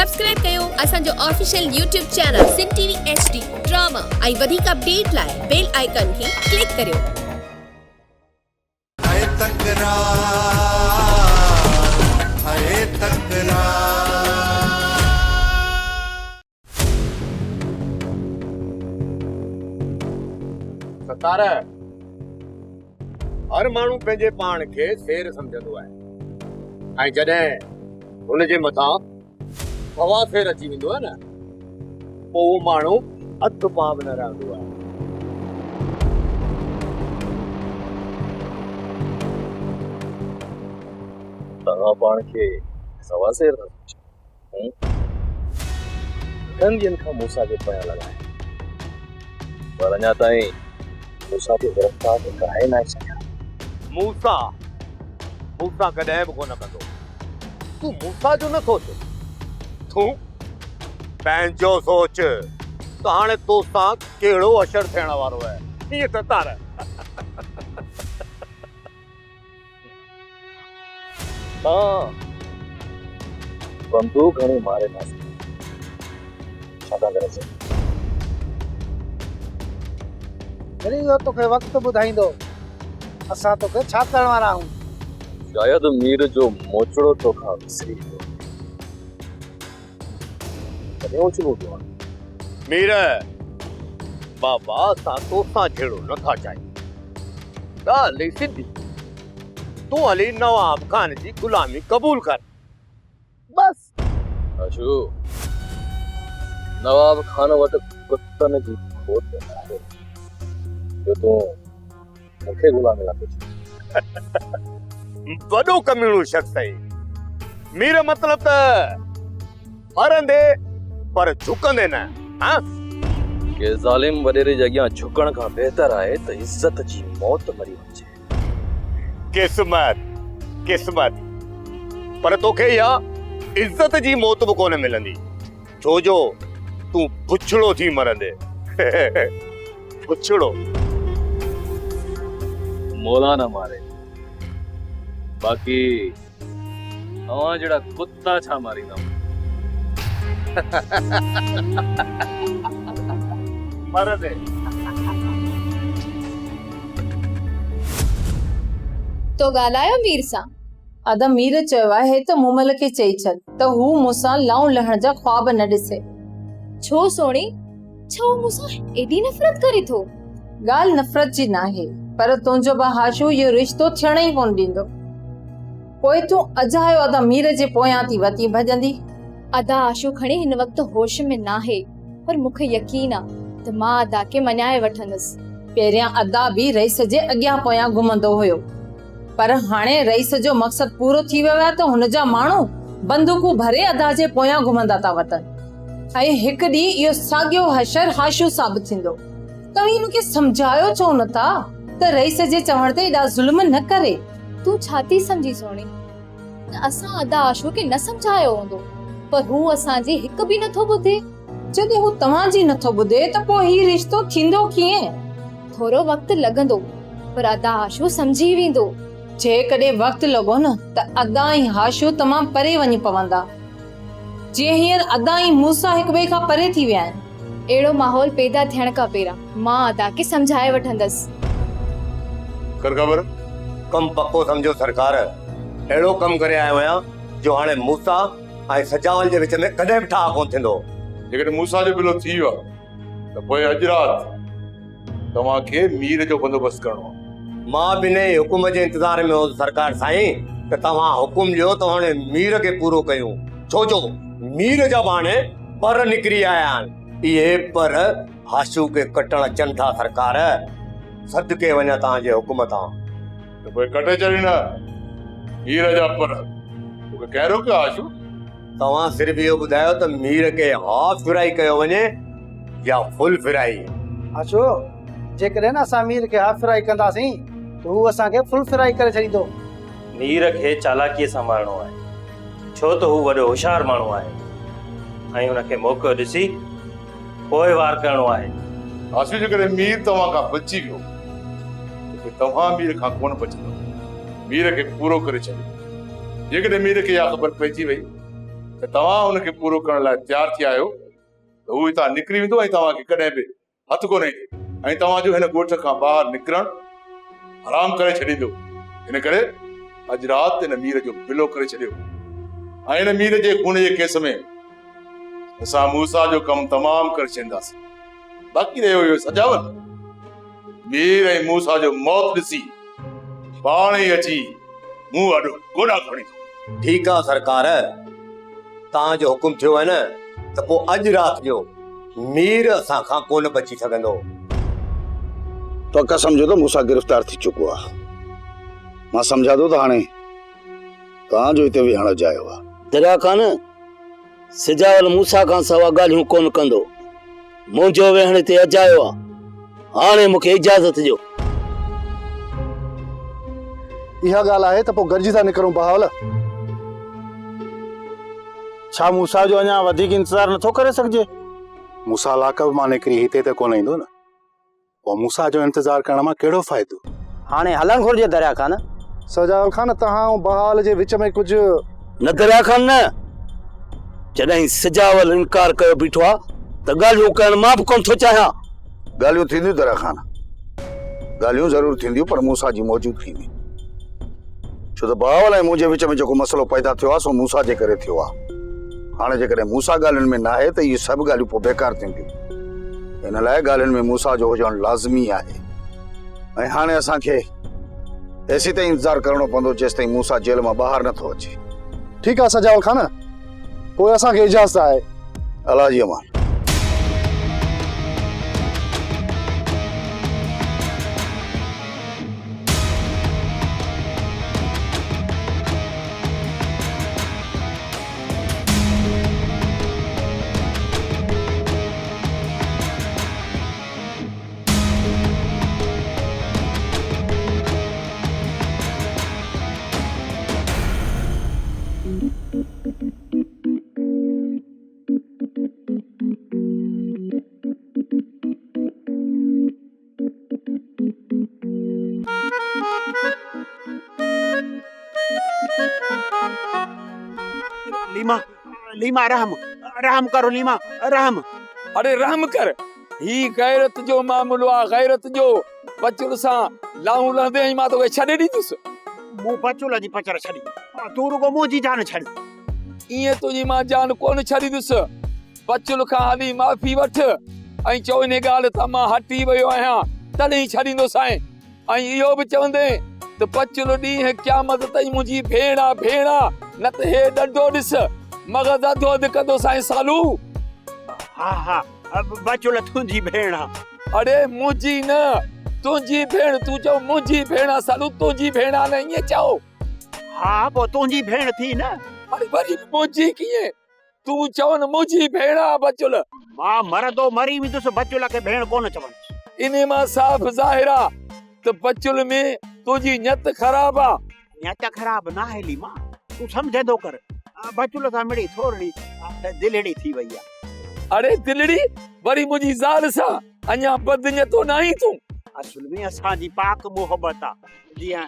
Subscribe कयो असांजो official YouTube channel सिन TV HD drama ऐं वधीक अपडेट लाइ बेल आइकन खे क्लिक करियो। सतारा हर माण्हू पंहिंजे पाण खे शेर सम्झंदो आहे ऐं जॾहिं हुनजे मथां हवा फेर अची वेंदो आहे न पोइ उहो माण्हू अधु पाव न रहंदो आहे। तव्हां पाण खे सवा शेर था सम्झो। घणनि ॾींहंनि खां मूसा जे पोयां लॻाए पर अञा ताईं मूसा खे गिरफ़्तार कराए न सघिया। मूसा कॾहिं बि कोन कंदो। तूं मूसा जो न सोच, तूं पंहिंजो सोच त हाणे तोसां कहिड़ो असर थियण वारो आहे। ईअं सतार बंदूक घणी मारे न छा था करे जॾहिं इहो तोखे वक़्तु ॿुधाईंदो असां तोखे छा करण वारा आहियूं। शायद मीर जो मोचड़ो तोखां विसरी वियो। कॾहिं ओचिलो पियो मीर बाबा असां तोसां जहिड़ो नथा चाहियूं। ॻाल्हि सिधी, तूं हली नवाब खान जी गुलामी क़बूल कर बस। आशू नवाब खान वटि कुतनि जी खोट आहे जो तूं मूंखे गुलामी लाइ वॾो कमीणो शख्स आहे मीर। मतलब त मरंदे पर झुकंदे न। हाँ के ज़ालिम वडेरे जे अॻियां झुकण खां बहितर आहे त इज्जत जी मौत मरी वञे। किस्मत पर तोखे इहा इज्जत जी मौत बि कोन मिलंदी छो जो तूं पुछड़ो थी मरंदे। पुछड़ो मोला न मारे बाक़ी तव्हां जहिड़ा कुत्ता छा मारींदा। मरंदे तो ॻाल्हायो मीर सां। अद मीर चयो आहे त मुमल खे चई छॾ त हू मूंसां लाऊं लहण जा ख्वाब न ॾिसे। छो सोणी, छो मूंसां एॾी नफ़रत करे थो? ॻाल्हि नफ़रत जी नाहे पर तुंहिंजो भाउ हाशू इहो रिश्तो थियण ई कोन ॾींदो। पोइ तूं अजायो अदा मीर जे पोयां थी वती भॼंदी। अदा आशू खणी हिन वक़्तु होश में नाहे पर मूंखे यकीन आहे त मां अदा खे मञाए वठंदसि। पहिरियां अदा बि रईस जे अॻियां पोयां घुमंदो हुयो पर हाणे रईस जो मक़सदु पूरो थी वियो आहे त हुनजा माण्हू बंदूकूं भरे अदा जे पोयां घुमंदा था वतन ऐं हिकु ॾींहुं इहो साॻियो हशर हाशू साबित थींदो। तव्हां हिनखे सम्झायो छो नथा त रईस जे चवण ते एॾा ज़ुल्म न करे। तूं छा थी सम्झी सोणी? असां अदा आशू खे न सम्झायो हूंदो पर हू असांजी हिकु बि नथो ॿुधे। जॾहिं हू तव्हांजी नथो ॿुधे त पोइ हीउ रिश्तो थींदो कीअं? थोरो वक़्तु लॻंदो पर अदा आशू सम्झी वेंदो। जेकॾहिं वक़्तु लॻो न त अदा ऐं हाशू तमामु परे वञी पवंदा जीअं हींअर अदा ऐं मूसा हिक ॿिए खां परे थी विया आहिनि। अहिड़ो माहौल पैदा थियण खां पहिरां मां अदा खे सम्झाए वठंदसि। कर ख़बर कम पक्को समझो सरकार। अहिड़ो कम करे आयो आहियां जो हाणे मूसा ऐं सजावल जे विच में कॾहिं बि ठाह कोन थींदो। जेकॾहिं मूसा जो बिलो थी वियो त पोइ अॼु राति तव्हांखे मीर जो बंदोबस्तु करणो आहे। मां बि हिन हुकुम जे इंतज़ार में हो सरकार साईं त तव्हां हुकुम ॾियो त हाणे मीर खे पूरो कयूं छो जो मीर जा हाणे पर निकिरी आया आहिनि। इहे पर हाशू खे कटण अचनि था सरकार। सदके वञा तव्हांजे हुकुम तां त पोइ कटे छॾींदा मीर जा पर तोखे कहिड़ो पियो हाशू? तव्हां सिर्फ़ु इहो ॿुधायो त मीर खे हाफ फ्राई कयो वञे या फुल फ्राई? आशू जेकॾहिं न असां मीर खे हाफ फ्राई कंदासीं त हू असांखे फुल फ्राई करे छॾींदो। मीर खे चालाकीअ सां मारणो आहे छो त हू वॾो होशियारु माण्हू आहे ऐं हुनखे मौक़ो ॾिसी पोइ वार करणो आहे। हाशू जेकॾहिं मीर तव्हां खां बची वियो त तव्हां मीर खां कोन बचंदो। मीर खे पूरो करे छॾियो। जेकॾहिं मीर खे इहा ख़बर पइजी वई त त तव्हां हुनखे पूरो करण लाइ तयारु थी आहियो त हू हितां निकिरी वेंदो ऐं तव्हांखे कॾहिं बि हथु कोन्हे ऐं तव्हांजो हिन ॻोठ खां ॿाहिरि निकिरणु हराम करे छॾींदो। इन करे अॼु राति हिन मीर जो बिलो करे छॾियो ऐं हिन मीर जे खून जे केस में असां मूसा जो कमु तमामु करे छॾींदासीं। बाक़ी रहियो इहो सजावट, मीर ऐं मूसा जो मौत ॾिसी पाण ई अची मूं वॾो गोॾा खणी थो। ठीकु आहे सरकार, तव्हांजो हुकुम थियो आहे न, त पोइ अॼु राति जो मीर असां खां कोन बची सघंदो। तो का समझो तो मूसा गिरफ्तार थी चुको आहे। मां समझा थो त हाणे तव्हांजो हिते विहण जायो आहे। दरिया खान सिजावल मूसा खां सवा ॻाल्हियूं कोन कंदो। मुंहिंजो वेहण हिते अजायो आहे। हाणे मूंखे इजाज़त ॾियो। इहा ॻाल्हि आहे त पोइ गॾिजी था निकिरूं बहावल। छा मूसा जो अञा वधीक इंतज़ार नथो करे सघिजे? मूसा लाकब मां निकिरी हिते त कोन ईंदो न। पोइ मूसा जो इंतज़ार करण मां कहिड़ो फ़ाइदो? हाणे हलणु घुरिजे दरिया खान। सजावल खान, तव्हां ऐं बहावल जे विच में कुझु न दरिया खान न। जॾहिं सिजावल इनकार कयो बीठो आहे त ॻाल्हियूं करण मां बि कोन थो चाहियां। ॻाल्हियूं थींदियूं दरिया खान, ॻाल्हियूं ज़रूर थींदियूं, पर मूसा जी मौजूद थींदी। छो त बहावल ऐं मुंहिंजे विच में जेको मसइलो पैदा थियो आहे सो मूसा जे करे थियो आहे। हाणे जेकॾहिं मूसा ॻाल्हियुनि में न आहे त इहे सभु ॻाल्हियूं पोइ बेकार थींदियूं। इन लाइ ॻाल्हियुनि में मूसा जो हुजणु लाज़मी आहे। ऐं हाणे असांखे एसी ताईं इंतज़ारु करणो पवंदो जेसि ताईं मूसा जेल मां ॿाहिरि नथो अचे। ठीकु आहे सजावल खान, पोइ असांखे इजाज़त आहे। अलाह जी अमान। लीमा, लीमा रहम, रहम करो लीमा, रहम। अरे रहम कर, ही गैरत जो मामलो आ, गैरत जो। बचुल सां लाऊं लहंदे ई मां तोखे छॾे ॾींदुसि। मूं बचुल जी पचर छॾी, तू रुगो मुंहिंजी जान छॾ। ईअं तुंहिंजी मां जान कोन छॾींदुसि। बचुल खां हली माफ़ी वठ ऐं चओ इन ॻाल्हि तां मां हटी वियो आहियां, तॾहिं छॾींदुसि। ऐं इहो बि चवंदे त बचुल ॾींहुं क़यामत ताईं मुंहिंजी भेण आ, भेण आ, न त हे ॾंडो ॾिस मग़ज़ अधो अधु कंदो साईं सालू। हा हा, बचुल तुंहिंजी भेण आ। अरे मुंहिंजी न, तुंहिंजी भेण। तूं चओ मुंहिंजी भेण आ सालू, तुंहिंजी भेण आ न, ईअं चओ। हा पोइ तुंहिंजी भेण थी न। अरे वरी मुंहिंजी कीअं? तूं चओ न मुंहिंजी भेण आ बचुल। मां मरंदो मरी वेंदुसि, बचुल खे भेण कोन चवनि। इन मां साफ़ ज़ाहिर आ त बचुल में तुंहिंजी नियत ख़राब आ। नियत ख़राब न आहे लीमा, तूं सम्झंदो कर। बचुल सां मिड़ी थोरी दिलड़ी थी वई आहे। अरे दिलड़ी वरी मुंहिंजी ज़ाल सां अञा बदनियतो न आई तूं। असुल में असांजी पाक मोहबत आहे, जीअं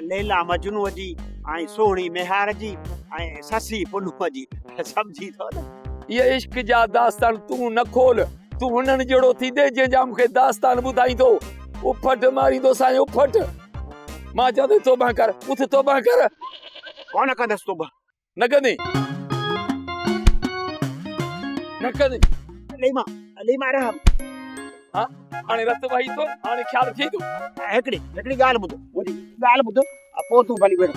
लैला मजनूअ जी ऐं सोहणी मेहार जी ऐं ससी पुनूअ जी। सम्झी थो न? ये इश्क जा दास्तान तूं न खोल। तूं हुननि जहिड़ो थी दे जंहिंजा मूंखे दास्तान ॿुधाईंदो। उफट मारींदो साईं, उफट। मां चवंदे तौबा कर, उथ तौबा कर। कोन कंदसि तौबा। न कंदे, न कंदे। लीमा, लीमा रहम। हाँ, हाणे रत वही तो, हाणे ख्याल थी तो। हिकिड़ी ॻाल्हि ॿुधो, मुंहिंजी ॻाल्हि ॿुधो, पोइ तूं भली वेठ।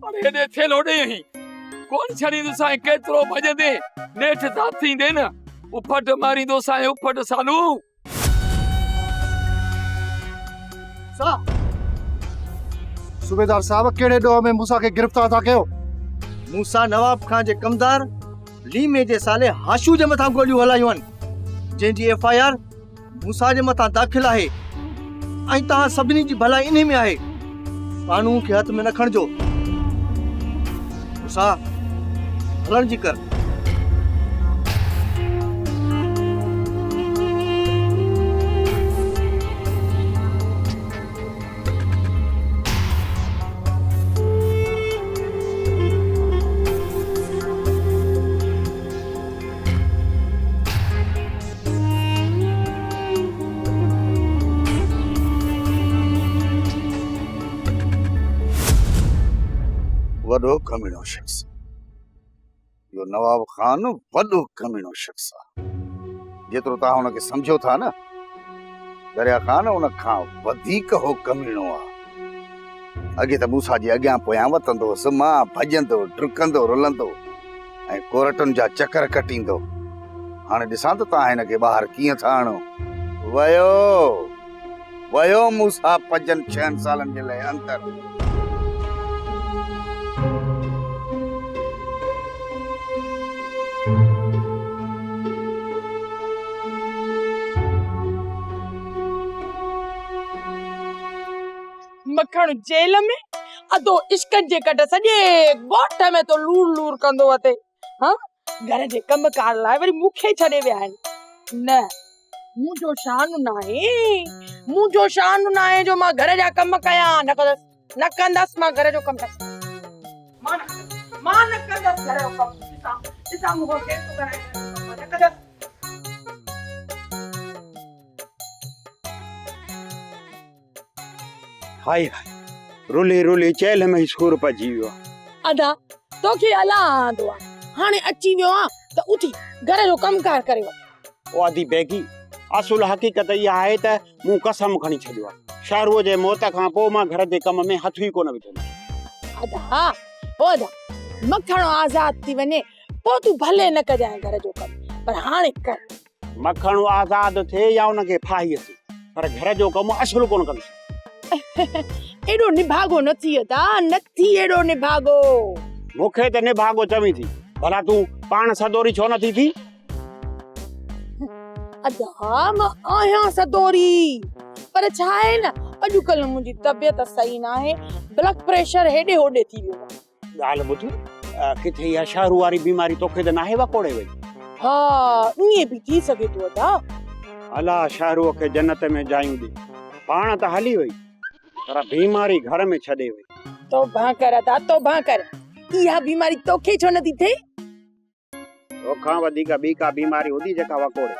अरे हेॾे थियल होॾे ही कोन छॾींदो साईं, केतिरो भॼंदे नेठि था थींदे न। उफट मारींदो साईं, उफट सालू। सूबेदार साहब, कहिड़े ॾोह में मूसा खे गिरफ़्तार था कयो? मूसा नवाब खान जे कमदार लीमे जे साले हाशू जे मथां गोलियूं हलायूं आहिनि, जंहिंजी FIR मूसा जे मथां दाख़िल आहे। ऐं तव्हां सभिनी जी भलाई इन में आहे। कानून खे हथ में न खणिजो। मूसा, हलण जी कर। वॾो कमीनो शख्स। इहो नवाब खान वॾो कमीनो शख्स आहे। जेतिरो तव्हां हुनखे सम्झो था न, दरिया खान उन खां वधीक हो कमीनो आहे। अॻे त मूसा जे अॻियां पोयां वतंदो हुअसि, मां भॼंदो डुकंदो रुलंदो ऐं कोर्टुनि जा चकर कटींदो। हाणे ॾिसां त तव्हां हिनखे ॿाहिरि कीअं था आणो। वयो मूसा 5-6 सालनि जे लाइ अंदरि। मखण जेल में अदो इश्कनि जे कट सॼे ॻोठ में तो लूर लूर कंदो अथे। हाँ घर जे कमकार लाइ वरी मूंखे छॾे विया आहिनि। न मुंहिंजो शान नाहे जो मां घर जा कम कयां। न कंदसि मां घर जो कम। मां न कंदसि घर जो कम। ॾिसां मूंखां केरु थो कराए। न कंदसि। हाय रुली रुली चेल में सूर पजी वियो। अदा तोखे अलाह आंदो आहे, हाणे अची वियो आहे त उथी घर जो कमकार करे वठ। ओ आदि बेगी असुल हकीकत इहा आहे त मूं कसम खणी छॾियो आहे। शाहरुअ जे मौत खां पोइ मां घर जे कम में हथ ई कोन विझंदो। अदा मखण आज़ाद थी वञे पोइ तूं भले न कजांइ घर जो कम, पर हाणे कर। मखण आज़ाद थिए या उनखे फाही अचे, पर घर जो कम असुल कोन कंदुसि। एडो निभागो न थी अदा, न थी एडो निभागो। मूंखे त निभागो चवी थी, भला तूं पाण सदोरी छो नथी थी? अदा मां आहियां सदोरी, पर छा आहे न अॼुकल्ह मुंहिंजी तबियत सही न आहे। ब्लड प्रेशर हेॾे होॾे थी वियो आहे। ॻाल्हि ॿुध, किथे इहा शाहरू वारी बीमारी तोखे त नाहे वकोड़े वई? हा ईअं बि थी सघे थो अदा। अलाह शाहरुअ खे जन्नत में जायूं ॾे। पाण त हली वई, पर बीमारी घर में छॾे वई। तौबा कर अदा, तौबा कर। इहा बीमारी तोखे छो नथी थिए? तोखां वधीक ॿी का बीमारी हुंदी जेका वकोड़े।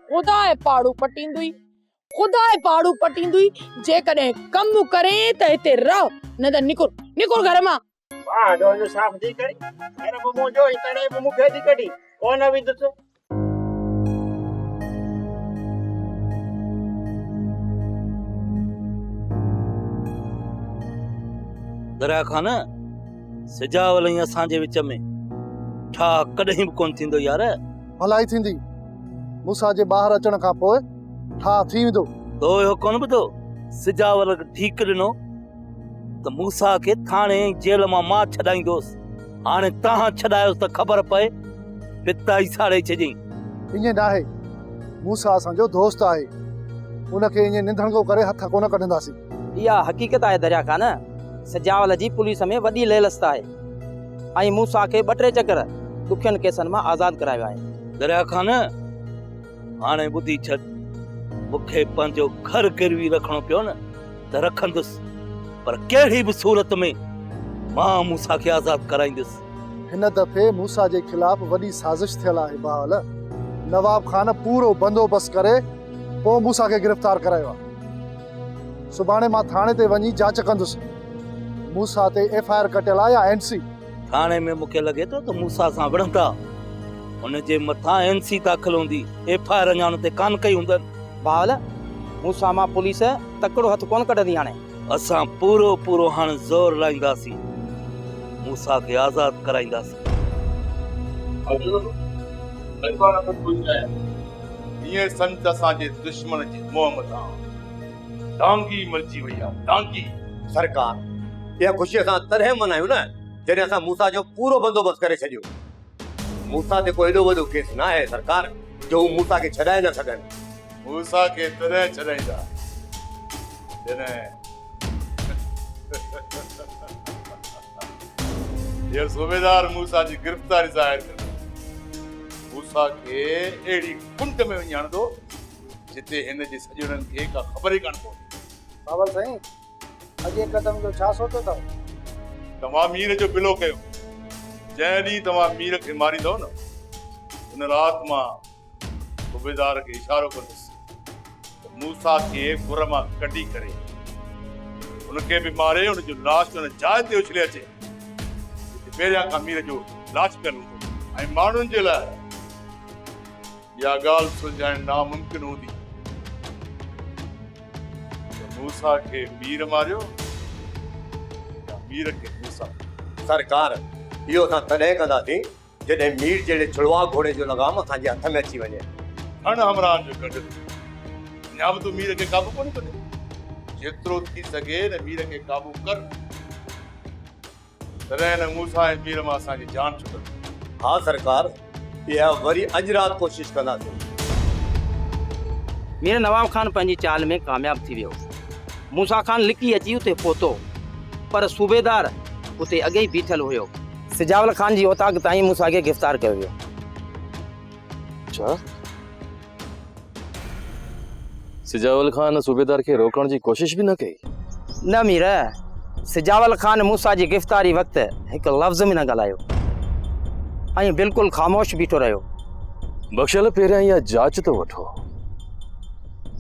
खुदाए पाड़ू पटींदुई, खुदाए पाड़ू पटींदुई। जेकॾहिं कम करे त हिते रह, न त निकुर घर मां। वाह डोन साफ थी करी, घर में मुंहिंजो ई तड़े बि मूंखे थी कढी कोन विधसि। दरिया खान सिजावल ई असांजे विच में छा कॾहिं बि कोन थींदो यार? भलाई थींदी। मूसा जे ॿाहिरि अचण खां पोइ छा थी वेंदो? तो इहो कोन ॿुधो? सिजावल ठीक ॾिनो त मूसा खे थाणे जेल मां छॾाईंदोसि। हाणे तव्हां छॾायोसि त ख़बर पए पिता ई साड़े छॾियईं। ईअं नाहे, मूसा असांजो दोस्त आहे, उनखे ईअं निंधणो करे हथ कोन कढंदासीं। इहा हकीकत आहे दरिया खान। सजावल जी पुलिस में वॾी लेलस्त आहे ऐं मूसा खे 2-3 चकर ॾुखियनि केसनि मां आज़ाद करायो आहे। दरिया खान हाणे ॿुधी छॾ, मूंखे पंहिंजो घर गिरवी रखणो पियो न त रखंदुसि, पर कहिड़ी बि सूरत में मां मूसा खे आज़ाद कराईंदुसि। हिन दफ़े मूसा जे खिलाफ़ वॾी साज़िश थियल आहे बहाल। नवाब खान पूरो बंदोबस्त करे पोइ मूसा खे गिरफ़्तार करायो आहे। सुभाणे मां थाणे ते वञी जांच कंदुसि। मूसा ते FIR कटियल आहे या NC? थाणे में मूंखे लॻे थो त मूसा सां विढ़ंदा, हुन जे मथां NC दाख़िल हूंदी। FIR अञा हुन ते कान कई हूंदनि। बावल मूसा मां पुलिस तकड़ो हथ कोन कढंदी। हाणे असां पूरो हाणे ज़ोर लाईंदासीं, मूसा खे आज़ाद कराईंदासीं। ईअं सम्झ असांजे दुश्मन जी मोह मथां डांगी मलजी वई आहे। डांगी सरकार इहा ख़ुशी असां तॾहिं मनायूं न जॾहिं असां मूसा जो पूरो बंदोबस्त करे छॾियो। मूसा ते कोई एॾो वॾो केस न आहे सरकार जो हू मूसा खे छॾाए न सघनि। मूसा खे तॾहिं छॾाईंदा जॾहिं सूबेदार मूसा जी गिरफ़्तारी ज़ाहिर कंदो। मूसा खे अहिड़ी कुंड में वञी हणंदो जिते हिन जे सॼणनि खे का ख़बर ई कान पवंदी। बाबर साईं, अॻे कदम जो छा सोचो अथव? तव्हां मीर जो बिलो कयो। जंहिं ॾींहुं तव्हां मीर खे मारींदव न, उन राति मां सूबेदार खे इशारो कंदुसि त मूसा खे खुर मां कढी करे उनखे बि मारे, उनजो लाश उन जाइ ते उछले अचे पहिरियां खां मीर जो लाच पियल हूंदो ऐं माण्हुनि जे लाइ इहा ॻाल्हि सुलझाइण नामुमकिन हूंदी त मूसा खे मीर मारियो या मीर खे मूसा। सरकार इहो असां तॾहिं कंदासीं जॾहिं मीर जहिड़े छुड़वा घोड़े जो लगाम असांजे हथ में अची वञे। हण हमरान जो गॾु अञा बि तूं मीर खे क़ाबू कोन करे जेतिरो थी सघे न मीर खे क़ाबू कर तॾहिं न मूसा ऐं मीर मां असांजी जान छुटंदी। हा सरकार इहा वरी अॼु राति कोशिशि कंदासीं। मीर नवाब खान पंहिंजी चाल में कामयाब थी वियो। मूसा खान लिकी अची उते पहुतो पर सूबेदार उते अॻे ई बीठल हुयो। सिजावल खान जी औताक ताईं मूसा खे गिरफ़्तार कयो वियो। छा सिजावल खान सूबेदार खे रोकण जी कोशिश बि न कई? न मीर, सिजावल खान मूसा जी गिरफ़्तारी वक़्तु हिकु लफ़्ज़ में न ॻाल्हायो ऐं बिल्कुलु ख़ामोश बीठो रहियो। बख्शल पहिरियां इहा जांच तो वठो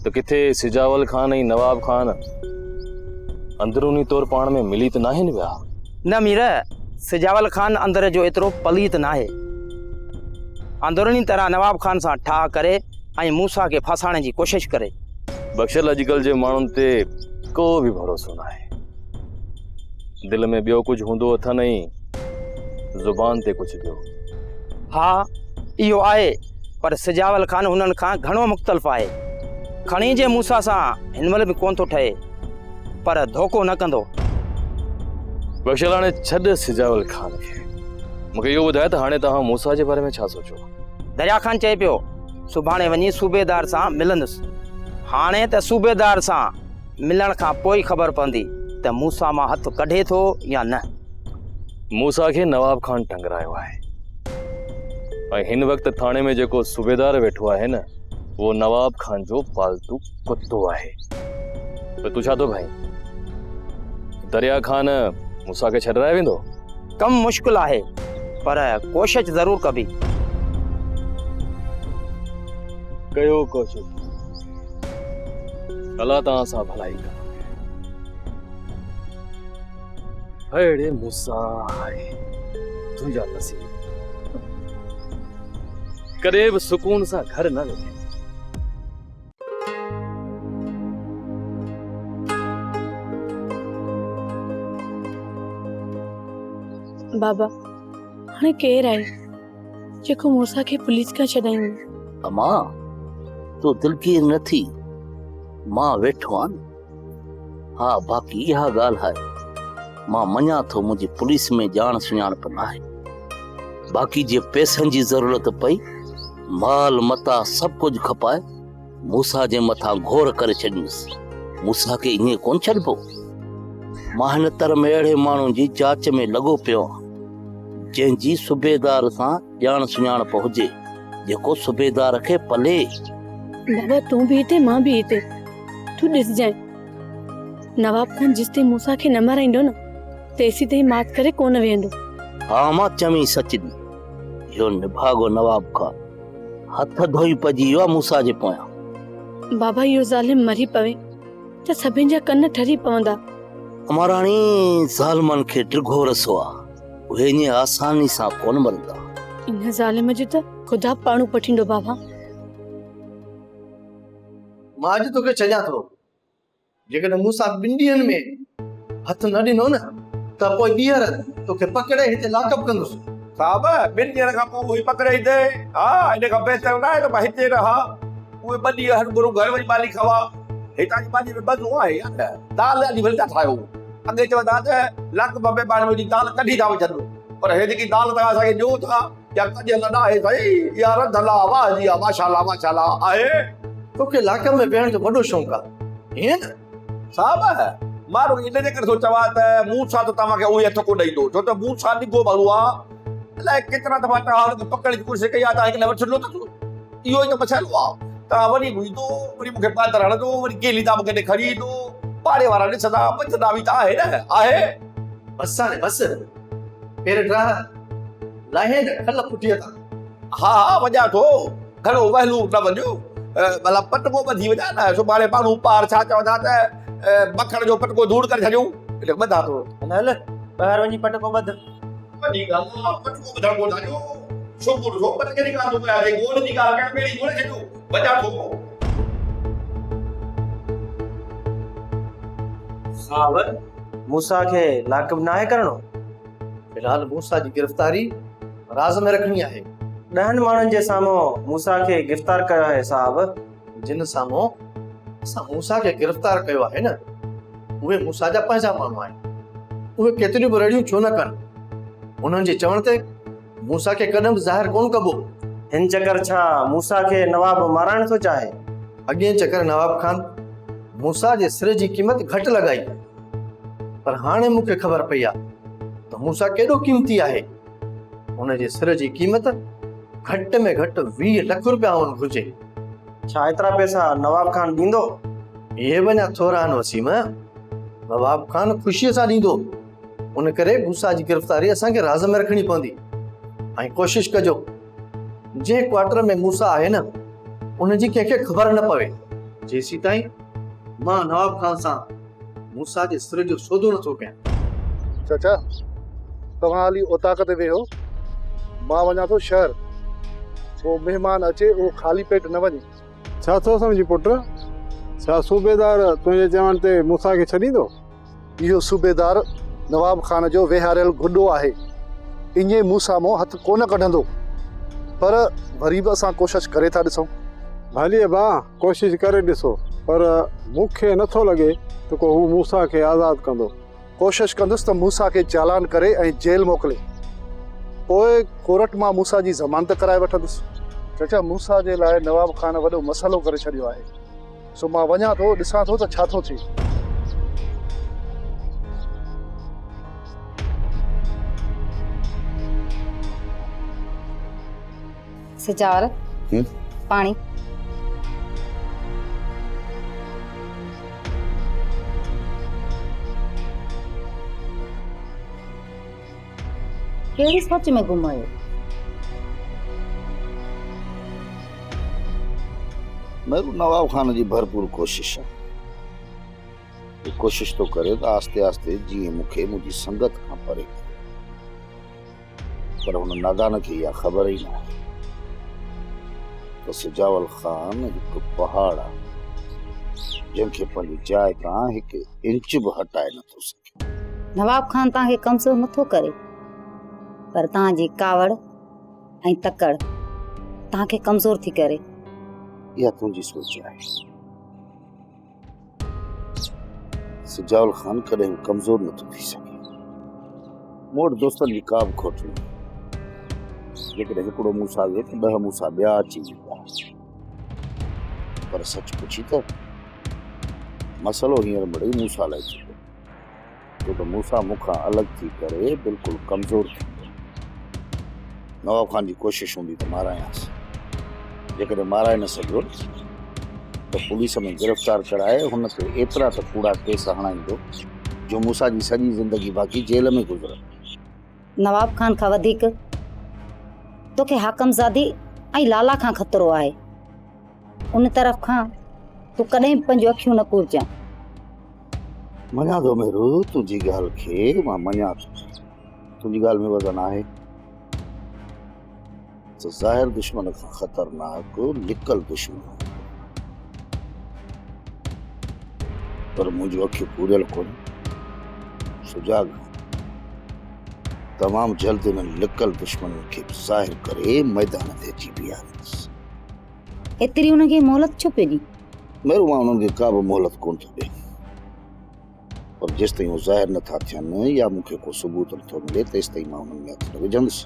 त किथे सिजावल खान ऐं नवाब खान अंदरूनी तौर पाण में मिली त नाहिनि विया? न मीर, सिजावल खान अंदर जो एतिरो पलीत नाहे। अंदरूनी तरह नवाब खान सां ठाह करे ऐं मूसा खे फसाइण जी कोशिश करे। बख्शल अॼुकल्ह जे माण्हुनि ते को बि भरोसो न आहे। दिल में ॿियो कुझु हूंदो अथनि ऐं ज़ुबान ते कुझु ॿियो। हा इहो आहे पर सिजावल खान हुननि खां घणो मुख़्तलिफ़ आहे। खणी जे मूसा सां हिन महिल बि कोन थो ठहे पर धोखो न कंदो। बख्शल हाणे छॾ सिजावल खान खे, मूंखे इहो ॿुधाए त हाणे तव्हां मूसा जे बारे में छा सोचो? दरिया खान चए पियो सुभाणे वञी सूबेदार सां मिलंदुसि। हाणे त सूबेदार सां मिलण खां पोइ ख़बर पवंदी त मूसा मां हथ कढे थो या न। मूसा खे नवाब खान टंगरायो आहे ऐं हिन वक़्तु थाणे में जेको सूबेदार वेठो आहे न उहो नवाब खान जो पालतू कुत्तो आहे। त तूं छा थो भाई दरिया खान मूसा खे छॾाए वेंदो? कम मुश्किल आहे पर कोशिश ज़रूर कबी। कयो कोशिश, अल्लाह तव्हां सां भलाई करे। अड़े मूसा आहे तुंहिंजा नसीब कॾहिं बि सुकून सां घर न लॻे। बाबा हाणे केरु आहे जेको मूसा खे पुलिस खां छॾाईंदो? अमा तो दिलगीर न थी, मां वेठो आहियां। हा बाक़ी इहा ॻाल्हि आहे मां मञा थो मुंहिंजी पुलिस में ॼाण सुञाणप न आहे। बाक़ी जे पैसनि जी ज़रूरत पई माल मता सभु कुझु खपाए मूसा जे मथां घोर करे छॾींदुसि। मूसा खे ईअं कोन छॾिबो। मां हिन तर में अहिड़े माण्हू जी जांच में लॻो पियो आहियां जंहिंजी सूबेदार सां ॼाण सुञाणप हुजे, जेको सूबेदार खे पले। बाबा तूं बि हिते मां बि हिते। तूं ॾिसजांइ नवाब खान जिस ते मूसा खे न माराईंदो न तेसी ताईं मात करे कोन वेहंदो। हा मां चमी सच दी इहो निभागो नवाब खान हथ धोई पजी वियो आहे मूसा जे पोयां। बाबा इहो ज़ालिम मरी पवे त सभिनि जा कन ठरी पवंदा। अमराणी ज़ालमन खे ड्रिघो रसो आहे, उहे ईअं आसानी सां कोन मरंदा। इन ज़ालिम जो त ख़ुदा पाणू पठींदो बाबा। मां अॼु तोखे चञा थो जेकॾहिं मूसा ॿिनि ॾींहंनि में हथ न ॾिनो न त पोइ ॿीहर तोखे पकड़े हिते लाकअप कंदुसि। साहब ॿिनि ॾींहंनि खां पोइ उहे पकड़े ईंदे। हा इन खां बहितर न आहे त मां हिते रहा। उहे ॿ ॾींहं हर गुरू घर वञी माली खवा। हितां जी भाॼी में बदू आहे यार। दाल जी भली था ठाहियो। अॻे चवंदा त लख बबे बाण जी दाल कढी था वठनि पर हे जेकी दाल तव्हां असांखे ॾियो था या कढियल न आहे साईं यार दला वाह जी माशाल्लाह माशाल्लाह आहे। तोखे लाकअप में वेहण जो वॾो शौंक़ु आहे ईअं न? साहब माण्हू इन जे करे थो चवां त मूसा त तव्हांखे उहे हथ कोन ॾींदो छो त मूसा निगो माण्हू आहे। अलाए केतिरा दफ़ा तव्हां पकड़ जी कोशिशि कई आहे तव्हां हिन वठी छॾियो अथसि। इहो ई त मसइलो आहे। तव्हां वरी ईंदो वरी मूंखे पातर हणंदो वरी केली था मूंखे खणी ईंदो पाड़े वारा ॾिसंदा बचंदा बि त आहे न आहे। बस हाणे बस पहिरें ड्राह लाहे न खल पुठीअ तां। हा हा वञा थो घणो वहलू न वञो भला पटको ॿधी वञा न सुभाणे माण्हू पार छा चवंदा त मखण जो पटको धूड़ करे छॾियूं ॿधा थो। हल ॿाहिरि वञी पटको ॿध। वॾी ॻाल्हि आहे पटको ॿुधण कोन था ॾियो छोकिरो ॾिसो पट कहिड़ी ॻाल्हि थो कयां गोल जी ॻाल्हि करणु ॿेड़ी ॻोल्हे छॾियो वॼा थो साहब मूसा खे लाकब नाहे करणो फिलहाल मूसा जी गिरफ़्तारी राज़ में रखणी आहे 10 माण्हुनि जे साम्हूं मूसा खे गिरफ़्तार कयो आहे साहब जिन साम्हूं असां मूसा खे गिरफ़्तार कयो आहे न उहे मूसा जा पंहिंजा माण्हू आहिनि उहे केतिरियूं बि रड़ियूं छो न कनि उन्हनि जे चवण ते मूसा खे कॾहिं बि ज़ाहिर कोन कबो हिन चकर छा मूसा खे नवाब माराइण थो चाहे अॻे चकर नवाब खान मूसा जे सिर जी क़ीमत घटि लॻाई पर हाणे मूंखे ख़बर पई आहे त मूसा केॾो क़ीमती आहे हुन जे सिर जी क़ीमत घटि में घटि 20 लख रुपया हुअणु घुर्जे छा एतिरा पैसा नवाब खान ॾींदो इहे वञा थोरा आहिनि वसीम नवाब खान ख़ुशीअ सां ॾींदो उन करे मूसा जी गिरफ़्तारी असांखे राज़ में रखणी पवंदी ऐं कोशिश कजो जंहिं क्वार्टर में मूसा आहे न उनजी कंहिंखे ख़बर न पवे जेसीं ताईं मां नवाब खान सां मूसा जे सिर जो सौदो नथो कयां चाचा तव्हां हाली ओताक ते वेहो मां वञा थो शहर को महिमान अचे उहो ख़ाली पेट न वञे छा थो सम्झी पुट छा सूबेदार तुंहिंजे चवण ते मूसा खे छॾींदो इहो सूबेदार नवाब खान जो वेहारियल गुॾो आहे इएं मूसा मां हथ कोन कढंदो पर वरी बि असां कोशिश करे था ॾिसूं भली भाउ कोशिश करे ॾिसो पर मूंखे नथो लॻे त को हू मूसा खे आज़ादु कंदो कोशिश कंदुसि त मूसा खे चालान करे ऐं जेल मोकिले पोइ कोर्ट मां मूसा जी ज़मानत कराए वठंदुसि चाचा मूसा जे लाइ नवाब खान वॾो मसइलो करे छॾियो आहे सो मां वञा थो ॾिसां थो त छा थो थिए सिजावर पाणी कहिड़ी सोच में गुम आहियो मेरू नवाब खान जी भरपूर कोशिश है ये कोशिश तो करे तो आस्ते आस्ते जीअं मूंखे मुंहिंजी संगत खां परे पर हुन नादान खे इहा ख़बर ई न आहे त सिजावल खान हिकु पहाड़ आहे जंहिंखे पंहिंजी जाइ तां हिकु इंच बि हटाए नथो सघे नवाब खान तव्हांखे कमज़ोर नथो करे पर तव्हांजी कावड़ ऐं तकड़ तव्हांखे कमज़ोर थी करे इहा तुंहिंजी सोच आहे सिजावल खान कॾहिं कमज़ोर नथो थी सघे मूं वटि दोस्तनि जी का बि खोट न जेकॾहिं हिकिड़ो मूसा वियो त 10 मूसा ॿिया अची वेंदा पर सच पुछी त मसइलो हींअर मिड़ई मूसा लाइ थी पियो छो त मूसा मूंखां अलॻि थी करे बिल्कुलु कमज़ोर थी पियो नवाब खान जी कोशिश हूंदी त मारायांसि जेकॾहिं माराए न सघियो त पुलिस में गिरफ़्तार कराए हुन ते एतिरा त कूड़ा केस हणाईंदो जो मूसा जी सॼी ज़िंदगी बाक़ी जेल में गुज़रंदी नवाब खान खां वधीक तोखे हाकमज़ादी ऐं लाला खां ख़तरो आहे उन तरफ़ खां तूं कॾहिं बि पंहिंजूं अखियूं न पूरजां मञा थो मेरू तुंहिंजी ॻाल्हि खे मां मञा थो तुंहिंजी ॻाल्हि में वज़न आहे त ज़ाहिर दुश्मन खां ख़तरनाक लिकल दुश्मन पर मुंहिंजूं अखियूं पूरियल कोन सुजाग तमामु जल्द इन्हनि लिकल दुश्मन खे ज़ाहिर करे मैदान ते अची बीहारींदुसि एतिरी उनखे मोहलत छो पई ॾी मेरू मां उन्हनि खे का बि मोहलत कोन थो ॾियां पर जेसि ताईं उहो ज़ाहिर नथा थियनि या मूंखे को सबूत नथो मिले तेसि ताईं मां उन्हनि में हथ न विझंदुसि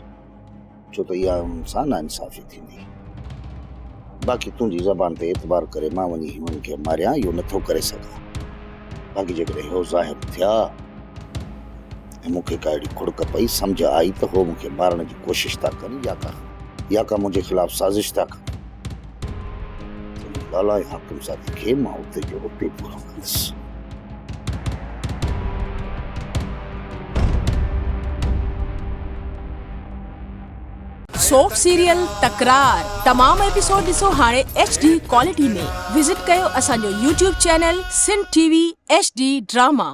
छो त इहा उन्हनि सां नाइंसाफ़ी थींदी बाक़ी तुंहिंजी ज़बान ते एतबार करे मां वञी हिननि खे मारियां इहो नथो करे सघां बाक़ी जेकॾहिं इहो ज़ाहिर थिया ऐं मूंखे का अहिड़ी खुड़क पई सम्झ आई त हो मूंखे मारण जी कोशिश था कनि या का मुंहिंजे ख़िलाफ़ साज़िश था कनि लाला ऐं हाकिम साथी खे मां उते जो उते पूरो कंदुसि सोप सीरियल तकरार तमाम एपिसोड ॾिसो हाणे HD क्वालिटी में विजिट कयो असांजो YouTube channel Sindh TV HD drama.